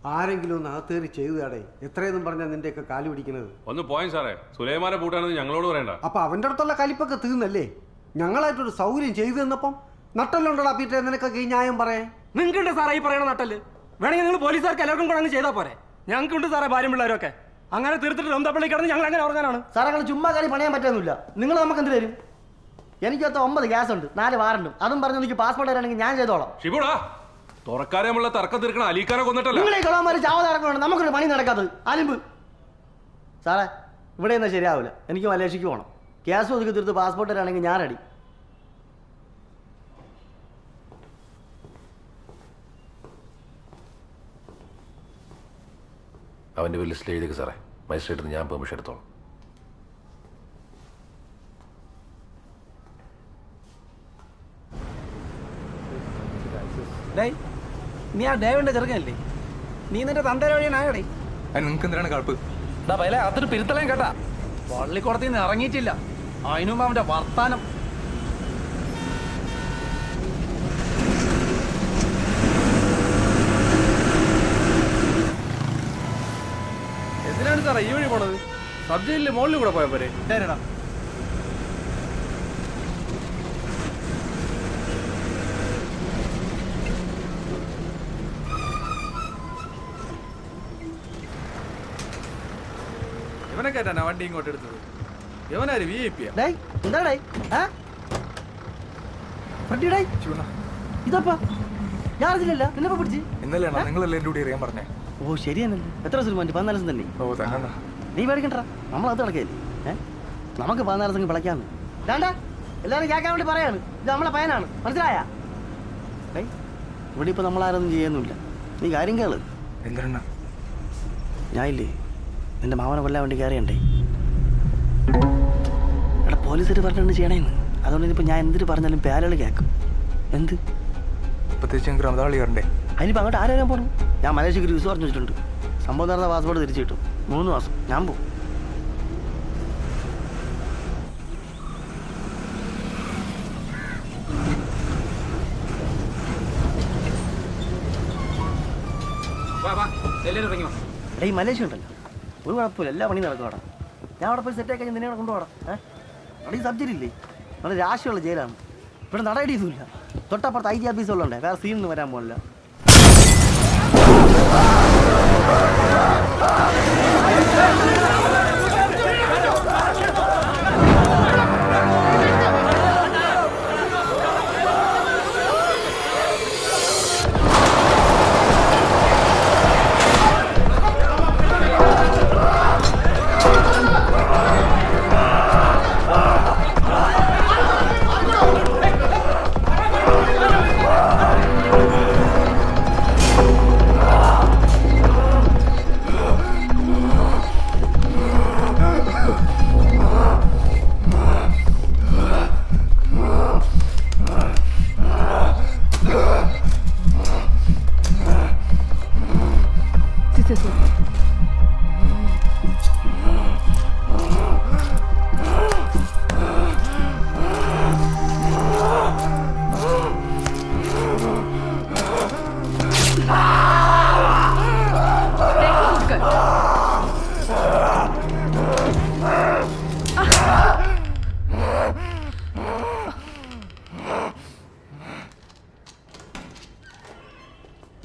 ആരെങ്കിലും ഒന്ന് അകത്തേറി ചെയ്തുതാടേ. എത്രയെന്നും പറഞ്ഞാൽ നിന്റെയൊക്കെ കാല് പിടിക്കുന്നത്. ഒന്ന് പോയും സാറേ, സുലൈമാനെ പൂട്ടാണെന്ന് ഞങ്ങളോട് പറയണ്ട. അപ്പൊ അവന്റെ അടുത്തുള്ള കലിപ്പൊക്കെ തീർന്നല്ലേ? ഞങ്ങളായിട്ടൊരു സൗകര്യം ചെയ്തു തന്നപ്പം നട്ടല്ലുണ്ടോ പീറ്റേ നിനക്കൊക്കെ ഈ ന്യായം പറയാൻ? നിങ്ങൾക്കുണ്ട് സാറേ ഈ പറയണ നട്ടല്. വേണമെങ്കിൽ നിങ്ങൾ പോലീസുകാർക്ക് എല്ലാവർക്കും കൂടെ അങ്ങ് ചെയ്താൽ പോരെ. ഞങ്ങൾക്കുണ്ട് സാറേ ഭാര്യം പിള്ളേരൊക്കെ. അങ്ങനെ തീർത്തിട്ട് റംതപ്പള്ളി കിടന്ന് ഞങ്ങൾ അങ്ങനെ ഉറങ്ങാനാണ് സാറേ. ഞങ്ങൾ ചുമ്മാ കളി പണിയാൻ പറ്റുന്നില്ല. നിങ്ങൾ നമുക്ക് എന്ത് തരും? എനിക്കകത്ത് 9 ഗ്യാസ് ഉണ്ട്, 4 വാറണ്ടും. അതും പറഞ്ഞ് എനിക്ക് പാസ്പോർട്ട് തരാണെങ്കിൽ ഞാൻ ചെയ്തോളാം. ഷിബുടാ, തുറക്കാരെയുള്ള തർക്കം തീർക്കണം. അലീക്കാനെ കൊന്നിട്ടല്ല. നിങ്ങൾ ഈ കളവന്മാര് ചാവ നടക്കണം. നമുക്കൊരു പണി നടക്കാത്തത് അലിമ്പ്. സാറേ ഇവിടെ ഒന്നും ശരിയാവില്ല. എനിക്ക് മലേഷ്യക്ക് പോകണം. ഗ്യാസ് ഒതുക്കി തീർത്ത് പാസ്പോർട്ട് തരാണെങ്കിൽ ഞാൻ റെഡി. അവൻ്റെ പേര് ലിസ്റ്റിൽ എഴുതിക്ക് സാറേ. മജിസ്ട്രേറ്റിന് ഞാൻ പെർമിഷൻ എടുത്തോളാം. നീ ആ ഡേവിന്റെ ചെറുക്കനല്ലേ? നീ നിന്റെ തന്തേര വഴിയാണേ. നിങ്ങൾക്ക് എന്തിനാണ് കളപ്പ്? അതൊരു പിരുത്തലയും കേട്ടാ. പള്ളിക്കുടത്തിൽ നിന്ന് ഇറങ്ങിയിട്ടില്ല. അതിനും അവന്റെ വർത്താനം. എന്തിനാണ് സാറേ ഈ വഴി പോണത്? സബ് ജയിലിൽ മുകളിൽ കൂടെ പോയാ പോരെ? നേരടാ. ഇവനെ കേട്ടാ വണ്ടി ഇങ്ങോട്ട് എടുത്തത്. ഇവനാര് VIP യാ? എന്താടേ ഇതപ്പാ ഞാൻ അറിഞ്ഞില്ലല്ലോ. നിന്നെ പിടിച്ച് ഇന്നലെ നിങ്ങളല്ലേ എൻ്റെ കൂടി അറിയാൻ പറഞ്ഞേ? ഓ ശരിയാണല്ലേ. എത്ര ദിവസം 14 ദിവസം തന്നെ. ഓ തന്നെ. നീ പേടിക്കണ്ട, നമ്മളത് നടക്കല്ലേ. നമുക്ക് 14 ദിവസം വിളക്കാന്ന് വേണ്ട. എല്ലാവരും കേൾക്കാൻ വേണ്ടി പറയാണ്. ഇത് നമ്മളെ പയനാണ്, മനസ്സിലായ? ഇവിടെ ഇപ്പൊ നമ്മളാരൊന്നും ചെയ്യുന്നില്ല. നീ കാര്യം കേള്. എന്തിനാ? ഞാനില്ലേ നിന്റെ മാമനെ കൊല്ലാൻ വേണ്ടി കയറിയണ്ടേ. എടാ പോലീസുകാർ പറഞ്ഞിട്ട് ചെയ്യണേന്ന്. അതുകൊണ്ട് ഇനിയിപ്പോൾ ഞാൻ എന്തിട്ട് പറഞ്ഞാലും പേരകൾ കേൾക്കും. എന്ത് പ്രത്യേകിച്ച് ഞങ്ങൾക്ക് റമദാളി കയറണ്ടേ? അതിനിപ്പോൾ അങ്ങോട്ട് ആരാൻ പോകണം? ഞാൻ മലേഷ്യക്ക് ഒരു വിസ പറഞ്ഞു വെച്ചിട്ടുണ്ട്. സംഭവം നടന്ന പാസ്പോർട്ട് തിരിച്ചു കിട്ടും. 3 മാസം ഞാൻ പോകും. ഈ മലേഷ്യ ഉണ്ടല്ലോ, ഒരു കുഴപ്പമില്ല. എല്ലാ പണിയും നടക്കും അവിടെ. ഞാൻ അവിടെ പോയി സെറ്റാക്കി കഴിഞ്ഞാൽ നിന്നെ കൊണ്ടുപോകണം. അവിടെ ഈ സബ്ജക്റ്റ് ഇല്ലേ, നല്ല രാശിയുള്ള ജയിലാണ്. ഇവിടെ നടയടിയൊന്നുമില്ല. തൊട്ടപ്പുറത്ത് IG ഓഫീസുകളുണ്ട്. വേറെ സീനൊന്നും വരാൻ പോകില്ല.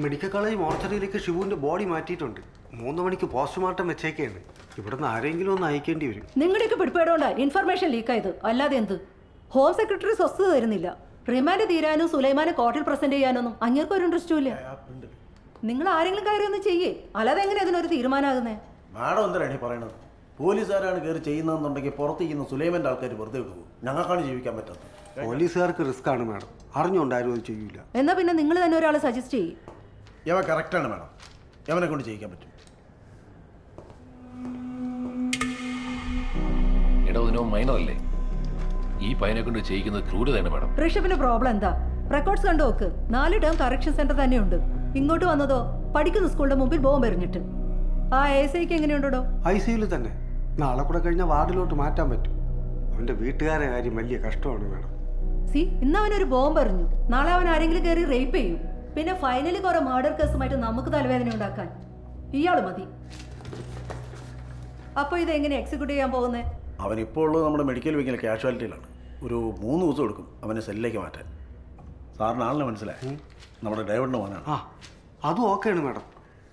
മെഡിക്കൽ കോളേജ് മോർച്ചറിയിലേക്ക് ഷിബുവിന്റെ ബോഡി മാറ്റിയിട്ടുണ്ട്. 3 മണിക്ക് പോസ്റ്റ്മോർട്ടം വെച്ചേക്കാണ്. ഇവിടുന്ന് ആരെങ്കിലും ഒന്ന് അയക്കേണ്ടി വരും. നിങ്ങളുടെയൊക്കെ പിടിപ്പേടോണ്ടാ ഇൻഫർമേഷൻ ലീക്കായത്. അല്ലാതെ എന്ത്? ഹോം സെക്രട്ടറി സ്വസ്ഥത തരുന്നില്ല. റിമാൻഡ് തീരാനും സുലൈമാനെ കോർട്ടിൽ പ്രസന്റ് ചെയ്യാനൊന്നും അങ്ങേർക്ക് ഒരു ഇൻട്രസ്റ്റും ഇല്ല. നിങ്ങൾ ആരെങ്കിലും കയറി ഒന്ന് ചെയ്യേ, അല്ലാതെ എങ്ങനെ അതിനൊരു തീരുമാനമാകുന്നേ? മാഡം എന്തിനാണ് ഈ പറയണത്? പോലീസുകാരാണ് കയറി ചെയ്യുന്നതെന്നുണ്ടെങ്കിൽ പുറത്തിരിക്കുന്ന സുലൈമാൻ്റെ ആൾക്കാർ വെറുതെ വിടുവോ? ഞങ്ങൾക്കാണ് ജീവിക്കാൻ പറ്റാത്തത്. പോലീസുകാർക്ക് റിസ്ക് ആണ് മാഡം. അറിഞ്ഞുകൊണ്ടാരും അത് ചെയ്യൂല. എന്നാ പിന്നെ നിങ്ങൾ തന്നെ ഒരാളെ സജസ്റ്റ് ചെയ്യും. യവ കറക്റ്റാണ് മാഡം. യവനെ കൊണ്ട് ചെയ്യിക്കാൻ പറ്റും. ഇടവനോ മൈനറല്ലേ? ഈ പയ്യനെ കൊണ്ട് ചെയ്യിക്കുന്നത് ക്രൂരതയാണ് മാഡം. ഋഷഭിന്റെ പ്രോബ്ലം എന്താ? റെക്കോർഡ്സ് കണ്ടു നോക്ക്. 4 ടേം കറക്ഷൻ സെന്റർ തന്നെയുണ്ട്. ഇങ്ങോട്ട് വന്നതോ പഠിക്കുന്ന സ്കൂളിന്റെ മുമ്പിൽ ബോംബ് എറിഞ്ഞിട്ട്. ആ ASIക്ക് എങ്ങനെയുണ്ടോ? ICUവിൽ തന്നെ. നാളെ കൂടെ കഴിഞ്ഞാൽ വാർഡിലോട്ട് മാറ്റാൻ പറ്റും. അവന്റെ വീട്ടുകാരെ കാര്യം വലിയ കഷ്ടമാണ് മാഡം. ഇന്ന് അവനൊരു ബോംബ് എറിഞ്ഞു. നാളെ അവൻ ആരെങ്കിലും കയറി റേപ്പ് ചെയ്യും. പിന്നെ ഫൈനലി കുറെ മർഡർ കേസുമായിട്ട് നമുക്ക് തലവേദന ഉണ്ടാക്കാൻ ഇയാൾ മതി. അപ്പോൾ ഇത് എങ്ങനെ എക്സിക്യൂട്ട് ചെയ്യാൻ പോകുന്നേ? അവൻ ഇപ്പോൾ ഉള്ളത് നമ്മുടെ മെഡിക്കൽ വിങ്ങിലെ കാഷ്വാലിറ്റിയിലാണ്. ഒരു 3 ദിവസം എടുക്കും അവനെ സെല്ലിലേക്ക് മാറ്റാൻ. സാറിന് ആളിനെ മനസ്സിലായി, നമ്മുടെ ഡേവിഡിൻ്റെ മോനാണ്. ആ അതും ഓക്കെയാണ് മാഡം.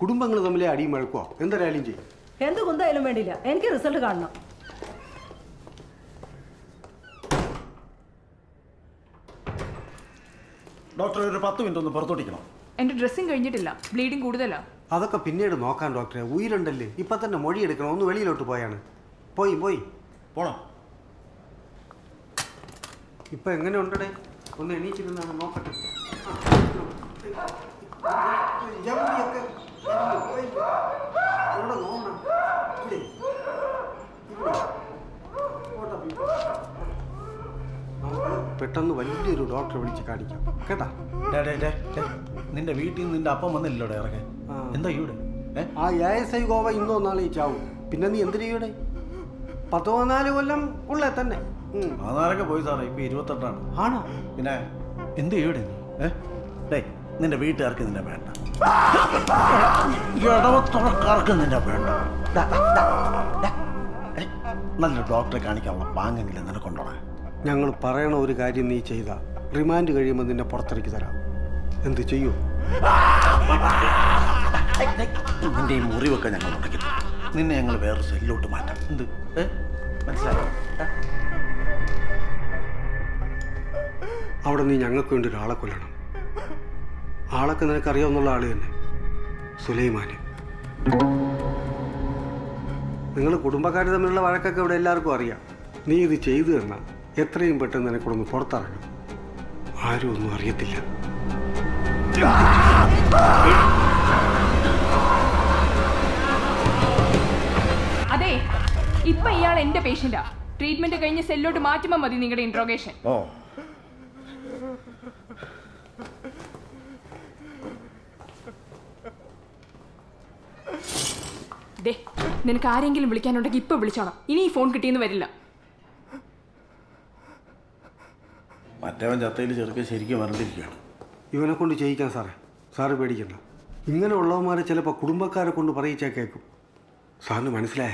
കുടുംബങ്ങൾ തമ്മിലെ അടിയും വഴക്കോ എന്തൊരായാലും ചെയ്യും. എന്ത് കുന്തായാലും വേണ്ടില്ല, എനിക്ക് റിസൾട്ട് കാണണം. ഡോക്ടർ ഒരു 10 മിനിറ്റ് ഒന്ന് പുറത്തോട്ടിക്കണം. എന്റെ ഡ്രസ്സിങ് കഴിഞ്ഞിട്ടില്ല, ബ്ലീഡിങ് കൂടുതലാ. അതൊക്കെ പിന്നീട് നോക്കാൻ ഡോക്ടറെ. ഉയരുണ്ടല്ലേ, ഇപ്പം തന്നെ മൊഴി എടുക്കണം. ഒന്ന് വെളിയിലോട്ട് പോയാണ്. പോയി പോണം. ഇപ്പം എങ്ങനെ ഉണ്ടടേ? ഒന്ന് എണീച്ചിരുന്നാണ് നോക്കട്ടെ. പെട്ടെന്ന് വലിയൊരു ഡോക്ടറെ വിളിച്ച് കാണിക്കാം കേട്ടാ. നിന്റെ വീട്ടിൽ നിന്ന് നിന്റെ അപ്പം വന്നില്ലല്ലോ ഇറങ്ങാൻ. എന്താ ഇവിടെ? ആ ASI ഗോവ ഇന്നോ നാളെ ചാവും. പിന്നെ നീ എന്തിനു ഇവിടെ? 14 കൊല്ലം ഉള്ളേ തന്നെ. ആധാരൊക്കെ പോയി സാറേ, ഇപ്പൊ 28ആണ്. ആണോ? പിന്നെ എന്ത് ഇവിടെ നിന്റെ വീട്ടുകാർക്ക് നിന്നെ വേണ്ട, ഇടവത്തുറക്കാർക്ക് നിന്നെ വേണ്ട. നല്ല ഡോക്ടറെ കാണിക്കാനുള്ള പാങ്ങെങ്കിലും നിനക്കൊണ്ടോടാ. ഞങ്ങൾ പറയണ ഒരു കാര്യം നീ ചെയ്ത റിമാൻഡ് കഴിയുമ്പോൾ നിന്നെ പുറത്തിറക്കി തരാം. എന്ത് ചെയ്യൂ? നിന്റെ ഈ മുറിവൊക്കെ ഞങ്ങൾ ഉടക്കി നിന്നെ ഞങ്ങൾ വേറെ സെല്ലിലോട്ട് മാറ്റാം. എന്ത് മനസ്സിലായോ? അവിടെ നീ ഞങ്ങൾക്ക് വേണ്ടി ഒരാളെ കൊല്ലണം. ആളൊക്കെ നിനക്കറിയാവുന്നുള്ള ആള് തന്നെ, സുലൈമാന്. നിങ്ങൾ കുടുംബക്കാർ തമ്മിലുള്ള വഴക്കൊക്കെ ഇവിടെ എല്ലാവർക്കും അറിയാം. നീ ഇത് ചെയ്തു തന്നാൽ എത്രയും പെട്ടെന്ന് നിനക്കൊന്ന് പുറത്തിറങ്ങണം. ആരും ഒന്നും അറിയത്തില്ല. അതെ, ഇപ്പൊ ഇയാൾ എന്റെ പേഷ്യന്റാ. ട്രീറ്റ്മെന്റ് കഴിഞ്ഞ് സെല്ലോട്ട് മാറ്റുമ്പോ മതി നിങ്ങളുടെ ഇൻട്രോഗേഷൻ. ഓ ദേ, നിനക്ക് ആരെങ്കിലും വിളിക്കാനുണ്ടെങ്കിൽ ഇപ്പൊ വിളിച്ചോണം. ഇനി ഈ ഫോൺ കിട്ടിയെന്ന് വരില്ല. മറ്റവൻ ചത്തയിൽ ചെറുക്കെ ശരിക്കും വരണ്ടിരിക്കുകയാണ്. ഇവനെ കൊണ്ട് ചെയ്യിക്കാൻ സാറ് പേടിക്കണ്ട. ഇങ്ങനെ ഉള്ളവന്മാരെ ചിലപ്പോൾ കുടുംബക്കാരെ കൊണ്ട് പറയിച്ചാൽ കേൾക്കും. സാറിന് മനസ്സിലായ